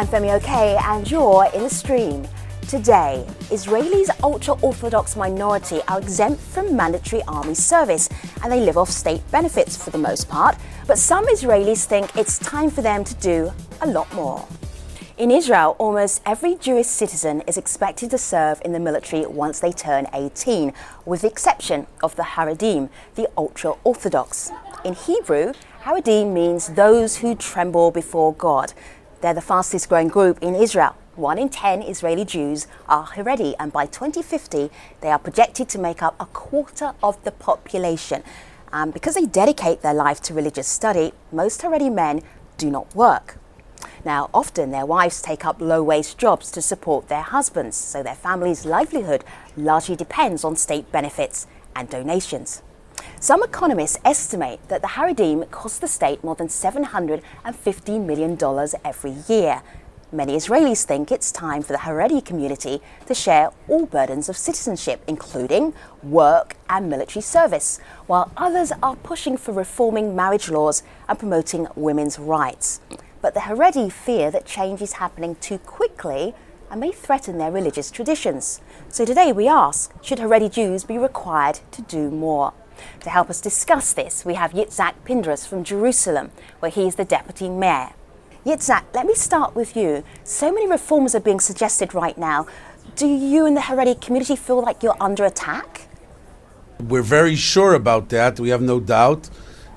I'm Femi OK and you're in the stream. Today, Israelis' ultra-Orthodox minority are exempt from mandatory army service and they live off state benefits for the most part, but some Israelis think it's time for them to do a lot more. In Israel, almost every Jewish citizen is expected to serve in the military once they turn 18, with the exception of the Haredim, the ultra-Orthodox. In Hebrew, Haredim means those who tremble before God. They're the fastest growing group in Israel. 1 in 10 Israeli Jews are Haredi, and by 2050, they are projected to make up a quarter of the population. Because they dedicate their life to religious study, most Haredi men do not work. Now, often their wives take up low-wage jobs to support their husbands, so their family's livelihood largely depends on state benefits and donations. Some economists estimate that the Haredim cost the state more than $750 million every year. Many Israelis think it's time for the Haredi community to share all burdens of citizenship, including work and military service, while others are pushing for reforming marriage laws and promoting women's rights. But the Haredi fear that change is happening too quickly and may threaten their religious traditions. So today we ask, should Haredi Jews be required to do more? To help us discuss this, we have Yitzhak Pindrus from Jerusalem, where he is the deputy mayor. Yitzhak, let me start with you. So many reforms are being suggested right now. Do you and the Haredi community feel like you're under attack? We're very sure about that. We have no doubt.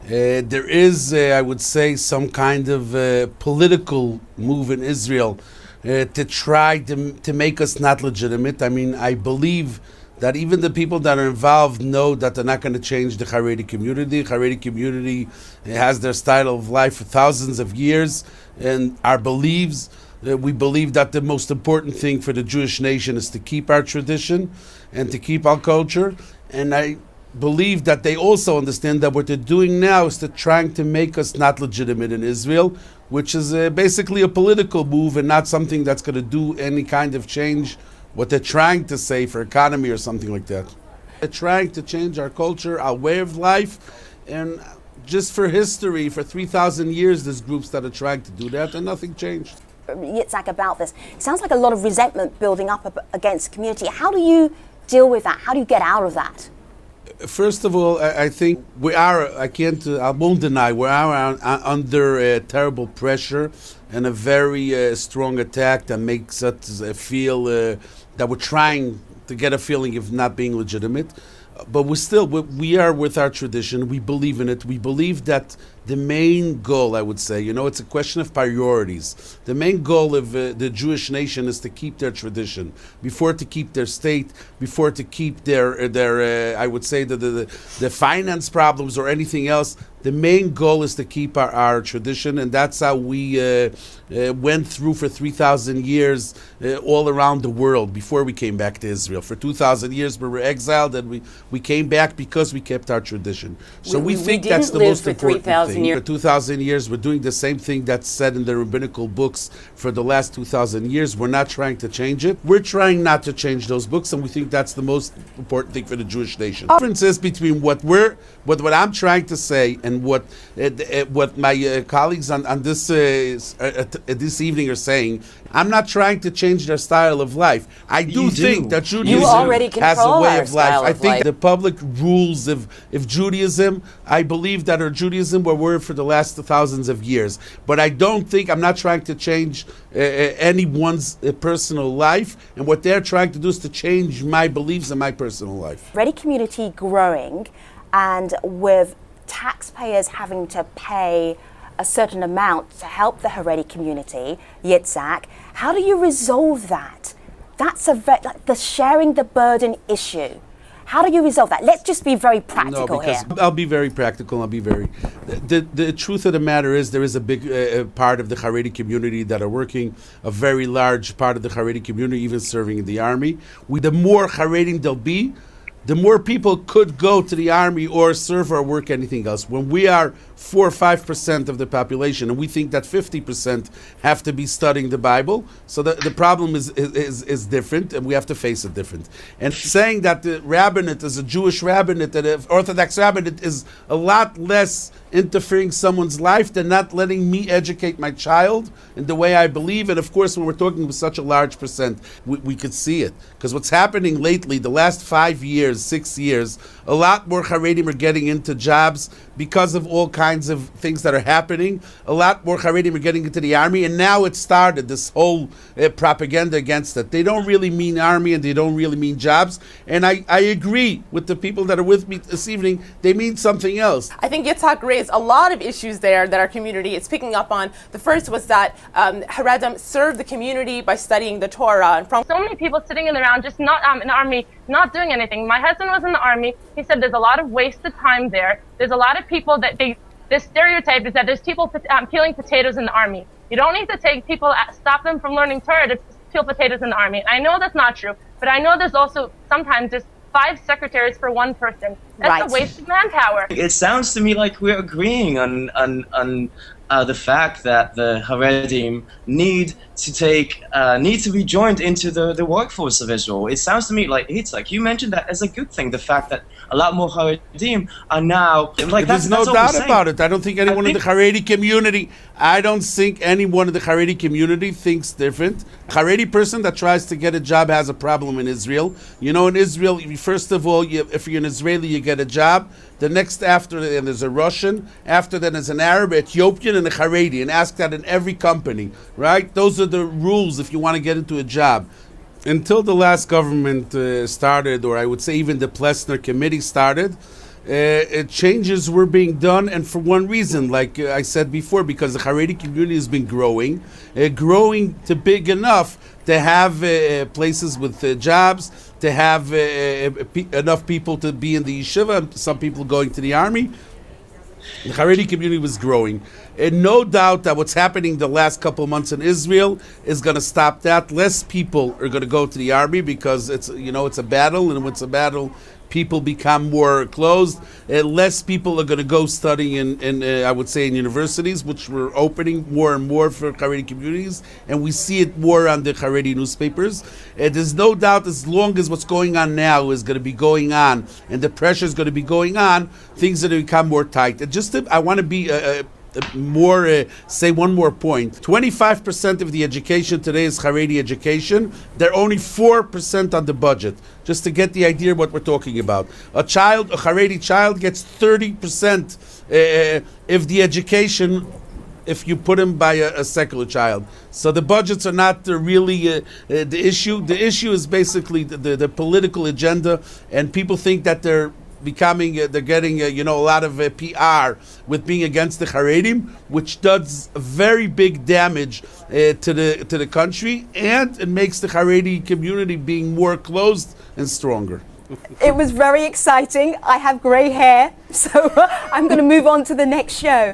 There is, I would say, some kind of political move in Israel to try to make us not legitimate. I mean, I believe that even the people that are involved know that they're not going to change the Haredi community. The Haredi community has their style of life for thousands of years, and our beliefs, we believe that the most important thing for the Jewish nation is to keep our tradition and to keep our culture. And I believe that they also understand that what they're doing now is to trying to make us not legitimate in Israel, which is basically a political move and not something that's going to do any kind of change what they're trying to say for economy or something like that. They're trying to change our culture, our way of life, and just for history, for 3,000 years, there's groups that are trying to do that, and nothing changed. Yitzhak, about this, it sounds like a lot of resentment building up against the community. How do you deal with that? How do you get out of that? First of all, I think we are, I won't deny, we are under terrible pressure and a very strong attack that makes us feel that we're trying to get a feeling of not being legitimate. But we are with our tradition. We believe in it. We believe that the main goal, I would say, it's a question of priorities. The main goal of the Jewish nation is to keep their tradition, before to keep their state, before to keep their I would say, the finance problems or anything else. The main goal is to keep our tradition, and that's how we went through for 3,000 years all around the world before we came back to Israel. For 2,000 years we were exiled, and we came back because we kept our tradition. So we think that's the most important thing. For 2,000 years we're doing the same thing that's said in the rabbinical books for the last 2,000 years. We're not trying to change it. We're trying not to change those books, and we think that's the most important thing for the Jewish nation. The difference is between what I'm trying to say and what my colleagues on this evening are saying. I'm not trying to change their style of life. I do think that Judaism has a way of life. I think the public rules of Judaism, I believe that our Judaism were for the last thousands of years. But I'm not trying to change anyone's personal life. And what they're trying to do is to change my beliefs and my personal life. Haredi community growing, and with taxpayers having to pay a certain amount to help the Haredi community, Yitzhak, how do you resolve that? That's the sharing the burden issue. How do you resolve that? Let's just be very practical here. I'll be very practical. The truth of the matter is there is a big part of the Haredi community that are working, a very large part of the Haredi community even serving in the army. The more Haredim there'll be, the more people could go to the army or serve or work anything else. When we are 4 or 5% of the population, and we think that 50% have to be studying the Bible, so the problem is different, and we have to face it different. And saying that the rabbinate is a Jewish rabbinate, and an Orthodox rabbinate is a lot less interfering someone's life than not letting me educate my child in the way I believe. And of course, when we're talking with such a large percent, we could see it. Because what's happening lately, the last 5 years, 6 years, a lot more Haredim are getting into jobs because of all kinds of things that are happening. A lot more Haredim are getting into the army, and now it started, this whole propaganda against it. They don't really mean army, and they don't really mean jobs. And I agree with the people that are with me this evening. They mean something else. I think Yitzhak raised a lot of issues there that our community is picking up on. The first was that Haredim served the community by studying the Torah. And from so many people sitting around just not in the army, not doing anything. My husband was in the army. He said there's a lot of wasted time there. There's a lot of people that the stereotype is that there's people peeling potatoes in the army. You don't need to take people, stop them from learning Torah to peel potatoes in the army. I know that's not true, but I know there's also sometimes just 5 secretaries for one person. That's a waste of manpower. It sounds to me like we're agreeing on the fact that the Haredim need to be joined into the workforce of Israel. It sounds to me like you mentioned that as a good thing. The fact that a lot more Haredim are now like there's no doubt about it. I don't think anyone in the Haredi community. I don't think anyone in the Haredi community thinks different. Haredi person that tries to get a job has a problem in Israel. You know, in Israel, first of all, if you're an Israeli, you get a job. The next after, and there's a Russian. After that, there's an Arab, Ethiopian, and a Haredi. And ask that in every company, right? Those are the rules if you want to get into a job. Until the last government started, or I would say even the Plessner committee started, changes were being done, and for one reason, like I said before, because the Haredi community has been growing to big enough to have places with jobs, to have enough people to be in the yeshiva, some people going to the army. The Haredi community was growing. And no doubt that what's happening the last couple of months in Israel is going to stop that. Less people are going to go to the army because it's a battle, and when it's a battle, people become more closed. Less people are going to go study in I would say in universities, which we're opening more and more for Haredi communities, and we see it more on the Haredi newspapers. There's no doubt, as long as what's going on now is going to be going on, and the pressure is going to be going on, things are going to become more tight. And I want to be say one more point. 25% of the education today is Haredi education. They're only 4% on the budget. Just to get the idea of what we're talking about. A Haredi child gets 30% if the education, if you put him by a secular child. So the budgets are not really the issue. The issue is basically the political agenda, and people think that they're getting a lot of PR with being against the Haredim, which does very big damage to the country, and it makes the Haredi community being more closed and stronger. It was very exciting. I have grey hair, so I'm going to move on to the next show.